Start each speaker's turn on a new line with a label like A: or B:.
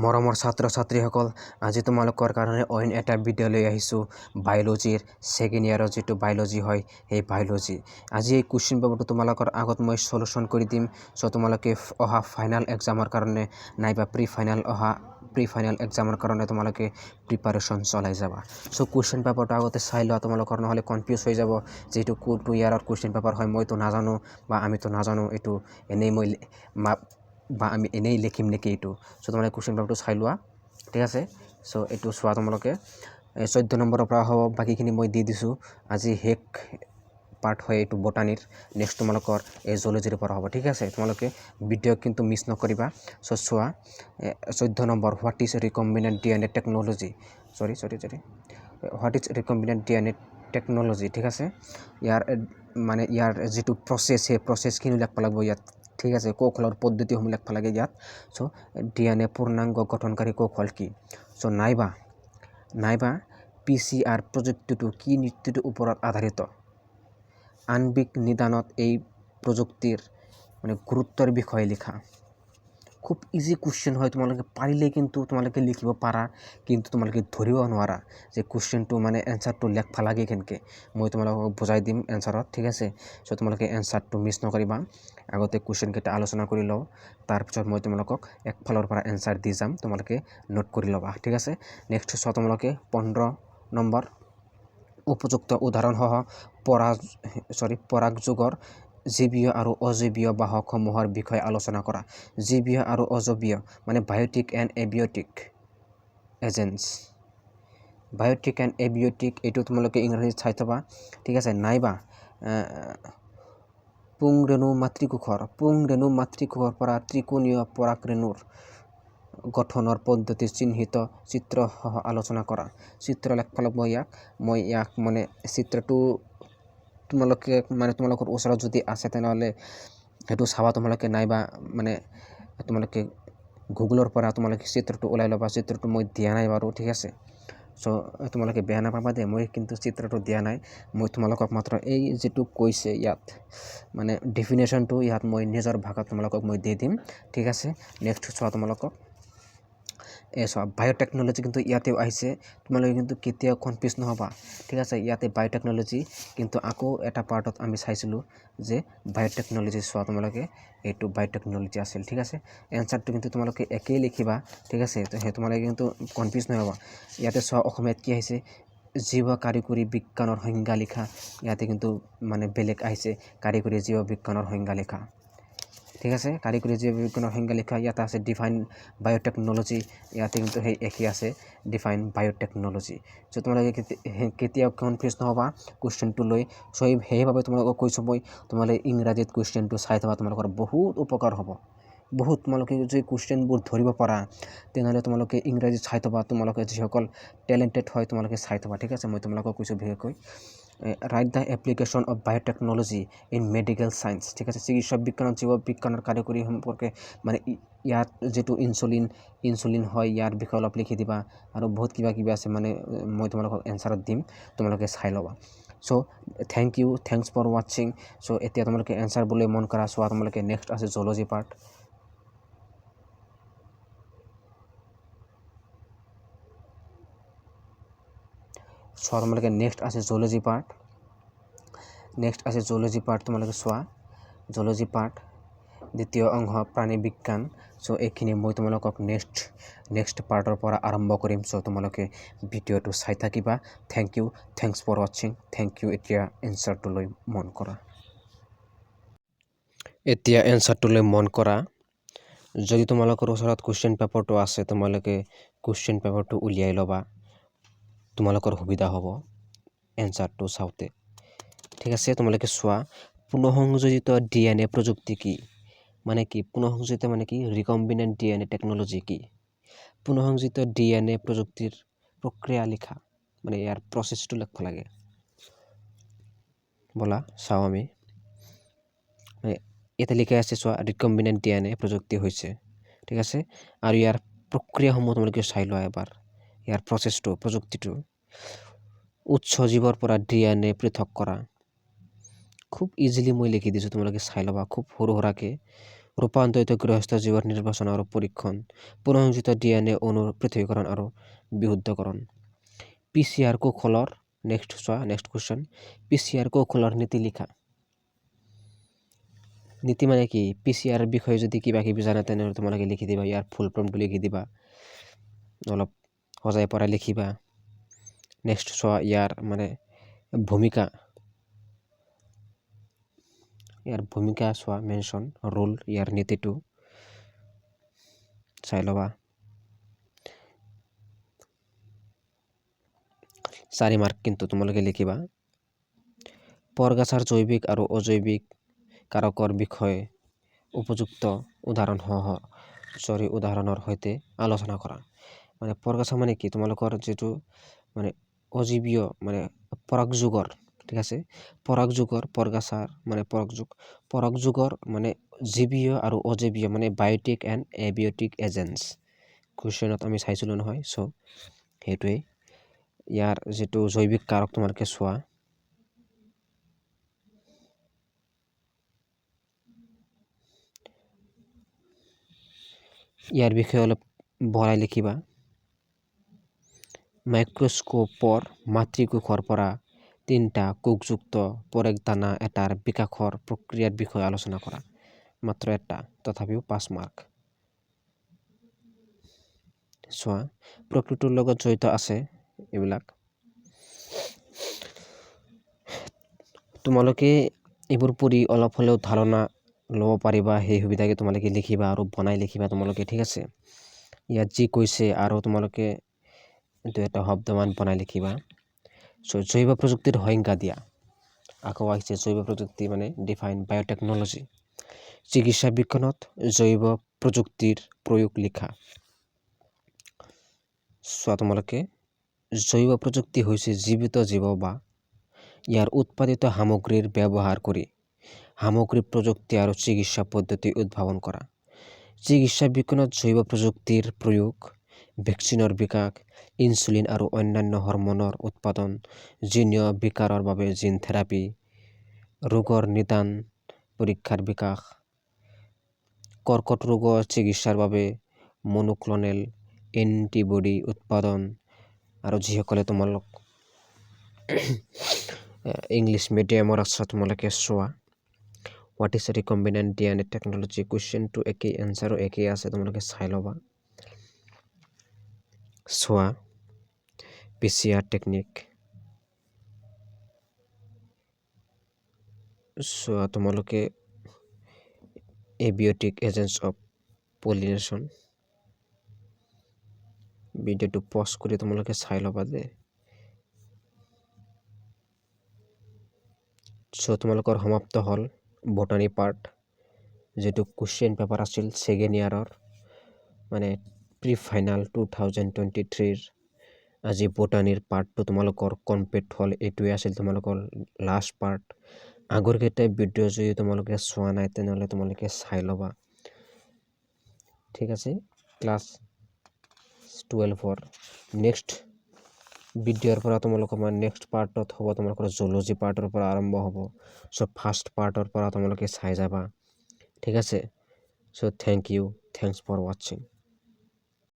A: মৰমৰ ছাত্ৰ ছাত্ৰীসকল, আজি তোমালোকৰ কাৰণে অইন এটা ভিডিঅ' লৈ আহিছোঁ বায়'লজিৰ ছেকেণ্ড ইয়াৰৰ যিটো বায়'লজি হয় সেই বায়'লজি। আজি এই কুৱেশ্যন পেপাৰটো তোমালোকৰ আগত মই সলিউশ্যন কৰি দিম। চ' তোমালোকে অহা ফাইনেল এক্সামৰ কাৰণে নাইবা প্ৰি ফাইনেল এক্সামৰ কাৰণে তোমালোকে প্ৰিপাৰেশ্যন চলাই যাবা। চ' কুৱেশ্যন পেপাৰটো আগতে চাই লোৱা, তোমালোকৰ নহ'লে কনফিউজ হৈ যাব যে এইটো কোনটো ইয়াৰৰ কুৱেশ্যন পেপাৰ হয়। মইতো নাজানো বা আমিতো নাজানো এইটো এনেই আমি এনেই লিখিম নেকি এইটো। চ' তোমালোকে কুৱেশ্যন পেপাৰটো চাই লোৱা, ঠিক আছে। চ' এইটো চোৱা তোমালোকে 14 নম্বৰৰ পৰা হ'ব, বাকীখিনি মই দি দিছোঁ। আজি শেষ পাৰ্ট হয় এইটো বটানীৰ, নেক্সট তোমালোকৰ এই জুলজিৰ পৰা হ'ব, ঠিক আছে। তোমালোকে ভিডিঅ' কিন্তু মিছ নকৰিবা। চ' চোৱা 14 number, what is recombinant DNA technology, what is recombinant DNA technology, ঠিক আছে। ইয়াৰ যিটো প্ৰচেছ, সেই প্ৰচেছখিনি লিখিব লাগিব ইয়াত, ঠিক আছে। কৌশলৰ পদ্ধতিসমূহ লিখিব লাগে ইয়াত। চ' DNA পূৰ্ণাংগ গঠনকাৰী কৌশল কি? চ' নাইবা PCR প্ৰযুক্তিটো কি নীতিৰ ওপৰত আধাৰিত? আণবিক নিদানত এই প্ৰযুক্তিৰ গুৰুত্বৰ বিষয়ে লিখা। খুব ইজি কুৱেশ্যন হয়, তোমালোকে পাৰিলে কিন্তু তোমালোকে লিখিব পাৰা, কিন্তু তোমালোকে ধৰিব নোৱাৰা যে কুৱেশ্যনটো এনচাৰটো লিখিব লাগে কেনেকৈ। মই তোমালোকক বুজাই দিম এনচাৰত, ঠিক আছে। চ' তোমালোকে এনচাৰটো মিছ নকৰিবা। আগতে কুৱেশ্যনকেইটা আলোচনা কৰি লওঁ, তাৰপিছত মই তোমালোকক একফালৰ পৰা এনচাৰ দি যাম, তোমালোকে নোট কৰি ল'বা, ঠিক আছে। নেক্সট চোৱা তোমালোকে 15 নম্বৰ, উপযুক্ত উদাহৰণসহ পৰাগযোগৰ জীৱীয় আৰু অজীৱীয় বাহকসমূহৰ বিষয়ে আলোচনা কৰা। জীৱীয় আৰু অজীৱীয় biotic and abiotic agents. Biotic and abiotic এইটো তোমালোকে ইংৰাজীত চাই থবা, ঠিক আছে। নাইবা পুংৰেণু মাতৃকোষৰ পৰা ত্ৰিকোণীয় পৰাগৰেণুৰ গঠনৰ পদ্ধতি চিহ্নিত চিত্ৰসহ আলোচনা কৰা। চিত্ৰ লিখিব লাগিব ইয়াক। মই ইয়াক চিত্ৰটো তোমালোকৰ ওচৰত যদি আছে তেনেহ'লে সেইটো চাবা তোমালোকে, নাইবা তোমালোকে গুগলৰ পৰা তোমালোকে চিত্ৰটো ওলাই ল'বা। চিত্ৰটো মই দিয়া নাই বাৰু, ঠিক আছে। চ' তোমালোকে বেয়া নাপাবা দেই, মই কিন্তু চিত্ৰটো দিয়া নাই। মই তোমালোকক মাত্ৰ এই যিটো কৈছে ইয়াত ডেফিনেশ্যনটো ইয়াত মই নিজৰ ভাষাত তোমালোকক মই দি দিম, ঠিক আছে। নেক্সট চোৱা তোমালোকক চোৱা বায়'টেকন'লজি কিন্তু ইয়াতেও আহিছে, তোমালোকে কিন্তু কেতিয়াও কনফিউজ নহ'বা, ঠিক আছে। ইয়াতে বায়'টেকন'লজি কিন্তু আকৌ এটা পাৰ্টত আমি চাইছিলোঁ যে বায়'টেকন'লজি, চোৱা তোমালোকে এইটো বায়'টেকন'লজি আছিল, ঠিক আছে। এনচাৰটো কিন্তু তোমালোকে একেই লিখিবা, ঠিক আছে। তো সেই তোমালোকে কিন্তু কনফিউজ নহ'বা। ইয়াতে চোৱা অসমীয়াত কি আহিছে, জীৱ কাৰিকৰী বিজ্ঞানৰ সংজ্ঞা লিখা। ইয়াতে কিন্তু বেলেগ আহিছে, কাৰিকৰী জীৱ বিজ্ঞানৰ সংজ্ঞা লিখা, ঠিক আছে। কাৰিকৰী জীৱ বিজ্ঞানৰ সংজ্ঞা লিখা। ইয়াতে আছে ডিফাইন বায়'টেকন'লজি, ইয়াতে কিন্তু সেই একেই আছে, ডিফাইন বায়'টেকন'লজি। চ' তোমালোকে কেতিয়াও কনফিউজ নহ'বা কুৱেশ্যনটো লৈ। চ' সেইবাবে তোমালোকক কৈছোঁ মই, তোমালোকে ইংৰাজীত কুৱেশ্যনটো চাই থবা, তোমালোকৰ বহুত উপকাৰ হ'ব। তোমালোকে যদি কুৱেশ্যনবোৰ ধৰিব পাৰা তেনেহ'লে তোমালোকে ইংৰাজীত চাই থবা। তোমালোকে যিসকল টেলেণ্টেড হয় তোমালোকে চাই থবা, ঠিক আছে। মই তোমালোকক কৈছোঁ বিশেষকৈ right the application of biotechnology in medical science, ঠিক আছে। চিকিৎসা বিজ্ঞানত জীৱ বিজ্ঞানৰ কাৰিকৰী সম্পৰ্কে ইয়াত যিটো ইনচুলিন হয় ইয়াৰ বিষয়ে অলপ লিখি দিবা, আৰু বহুত কিবা আছে মই তোমালোকক এনচাৰত দিম, তোমালোকে চাই ল'বা। চ' থেংকছ ফৰ ৱাচিং। চ' এতিয়া তোমালোকে এনচাৰবোৰ মন কৰা। চোৱা তোমালোকে নেক্সট আছে জুলজি পাৰ্ট। চোৱা তোমালোকে নেক্সট আছে জুলজি পাৰ্ট। তোমালোকে চোৱা জুলজি পাৰ্ট, দ্বিতীয় অংশ প্ৰাণী বিজ্ঞান। চ' এইখিনি মই তোমালোকক নেক্সট পাৰ্টৰ পৰা আৰম্ভ কৰিম। চ' তোমালোকে ভিডিঅ'টো চাই থাকিবা। থেংকছ ফৰ ৱাচিং। Thank you. এতিয়া এনচাৰটোলৈ মন কৰা। যদি তোমালোকৰ ওচৰত কুৱেশ্যন পেপাৰটো আছে, তোমালোকে কুৱেশ্যন পেপাৰটো উলিয়াই ল'বা, তোমালোকৰ সুবিধা হ'ব এনচাৰটো চাওঁতে, ঠিক আছে। তোমালোকে চোৱা পুনঃসংযোজিত DNA প্ৰযুক্তি কি? পুনঃসংযোজিত কি? ৰিকম্বিনেণ্ট DNA টেকন'লজি কি? পুনঃসংযোজিত DNA প্ৰযুক্তিৰ প্ৰক্ৰিয়া লিখা, ইয়াৰ প্ৰচেছটো লিখিব লাগে। ব'লা চাওঁ আমি। ইয়াতে লিখা আছে, চোৱা ৰিকম্বিনেণ্ট DNA প্ৰযুক্তি হৈছে, ঠিক আছে। আৰু ইয়াৰ প্ৰক্ৰিয়াসমূহ তোমালোকে চাই লোৱা এবাৰ, ইয়াৰ প্ৰযুক্তিটো। উৎস জীৱৰ পৰা DNA পৃথক কৰা। খুব ইজিলি মই লিখি দিছোঁ, তোমালোকে চাই ল'বা, খুব সৰু সুৰাকৈ। ৰূপান্তৰিত গৃহস্থ জীৱৰ নিৰ্বাচন আৰু পৰীক্ষণ, পুনঃসংযোজিত DNA অণুৰ পৃথকীকৰণ আৰু বিশুদ্ধকৰণ। PCR কৌশলৰ নেক্সট কুৱেশ্যন, PCR কৌশলৰ নীতি লিখা। নীতি মানে কি? PCR বিষয়ে যদি কিবা কিবি জানা তেনেহ'লে তোমালোকে লিখি দিবা, ইয়াৰ ফুল ফৰ্মটো লিখি দিবা, অলপ সজাই পৰাই লিখিবা। নেক্সট চোৱা ইয়াৰ মানে ভূমিকা, চোৱা মেনশ্যন ৰোল, ইয়াৰ নীতিটো চাই ল'বা। 4 মাৰ্ক কিন্তু তোমালোকে লিখিবা। পৰগাছাৰ জৈৱিক আৰু অজৈৱিক কাৰকৰ বিষয়ে উপযুক্ত উদাহৰণৰ সৈতে আলোচনা কৰা। মানে পৰগাছা মানে কি? তোমালোকৰ যিটো মানে অজীৱীয় মানে পৰাগযোগৰ, ঠিক আছে, পৰগাছাৰ মানে পৰাগযোগৰ মানে জীৱীয় আৰু অজীৱীয় মানে বায়'টিক এণ্ড এবিঅটিক এজেণ্টছ। কুৱেশ্যনত আমি চাইছিলোঁ নহয়, চ' সেইটোৱে। ইয়াৰ যিটো জৈৱিক কাৰক তোমালোকে চোৱা, ইয়াৰ বিষয়ে অলপ বঢ়াই লিখিবা। মাইক্ৰস্কোপৰ মাতৃকোষৰ পৰা 3টা কোষযুক্ত পৰেগদানা এটাৰ বিকাশৰ প্ৰক্ৰিয়াৰ বিষয়ে আলোচনা কৰা। মাত্ৰ এটা, তথাপিও 5 মাৰ্ক। চোৱা প্ৰকৃতিৰ লগত জড়িত আছে এইবিলাক। তোমালোকে এইবোৰ পঢ়ি অলপ হ'লেও ধাৰণা ল'ব পাৰিবা, সেই সুবিধাকে তোমালোকে লিখিবা আৰু বনাই লিখিবা তোমালোকে, ঠিক আছে। ইয়াত যি কৈছে আৰু তোমালোকে এইটো এটা শব্দমান বনাই লিখিবা। চ' জৈৱ প্ৰযুক্তিৰ সংজ্ঞা দিয়া। আকৌ আহিছে জৈৱ প্ৰযুক্তি মানে ডিফাইন বায়'টেকনলজি। চিকিৎসা বিজ্ঞানত জৈৱ প্ৰযুক্তিৰ প্ৰয়োগ লিখা। চোৱা তোমালোকে, জৈৱ প্ৰযুক্তি হৈছে জীৱিত জীৱ বা ইয়াৰ উৎপাদিত সামগ্ৰীৰ ব্যৱহাৰ কৰি সামগ্ৰী প্ৰযুক্তি আৰু চিকিৎসা পদ্ধতি উদ্ভাৱন কৰা। চিকিৎসা বিজ্ঞানত জৈৱ প্ৰযুক্তিৰ প্ৰয়োগ ভেকচিনৰ বিকাশ, ইনচুলিন আৰু অন্যান্য হৰম'নৰ উৎপাদন, জিনীয় বিকাৰৰ বাবে জিন থেৰাপি, ৰোগৰ নিদান পৰীক্ষাৰ বিকাশ, কৰ্কট ৰোগৰ চিকিৎসাৰ বাবে মনোক্লনেল এণ্টিবডি উৎপাদন। আৰু যিসকলে তোমালোক ইংলিছ মিডিয়ামৰ আছা তোমালোকে চোৱা, what is recombinant DNA technology. কুৱেশ্যনটো একেই, এনচাৰো একেই আছে, তোমালোকে চাই ল'বা। চোৱা PCR টেকনিক। চোৱা তোমালোকে এবিঅটিক এজেণ্টছ অফ পলিনেশ্যন। ভিডিঅ'টো পজ কৰি তোমালোকে চাই ল'বা যে। চ' তোমালোকৰ সমাপ্ত হ'ল বটানী পাৰ্ট, যিটো কুৱেশ্যন পেপাৰ আছিল ছেকেণ্ড ইয়াৰৰ মানে প্ৰি ফাইনেল 2023। আজি বটানীৰ পাৰ্টটো তোমালোকৰ কমপ্লিট হ'ল। এইটোৱে আছিল তোমালোকৰ লাষ্ট পাৰ্ট। আগৰকেইটা ভিডিঅ' যদি তোমালোকে চোৱা নাই তেনেহ'লে তোমালোকে চাই ল'বা, ঠিক আছে। ক্লাছ 12ৰ নেক্সট ভিডিঅ'ৰ পৰা তোমালোকৰ নেক্সট পাৰ্টত হ'ব তোমালোকৰ জুলজি পাৰ্টৰ পৰা আৰম্ভ হ'ব। চ' ফাৰ্ষ্ট পাৰ্টৰ পৰা তোমালোকে চাই যাবা, ঠিক আছে। চ' থেংকছ ফৰ ৱাটছিং।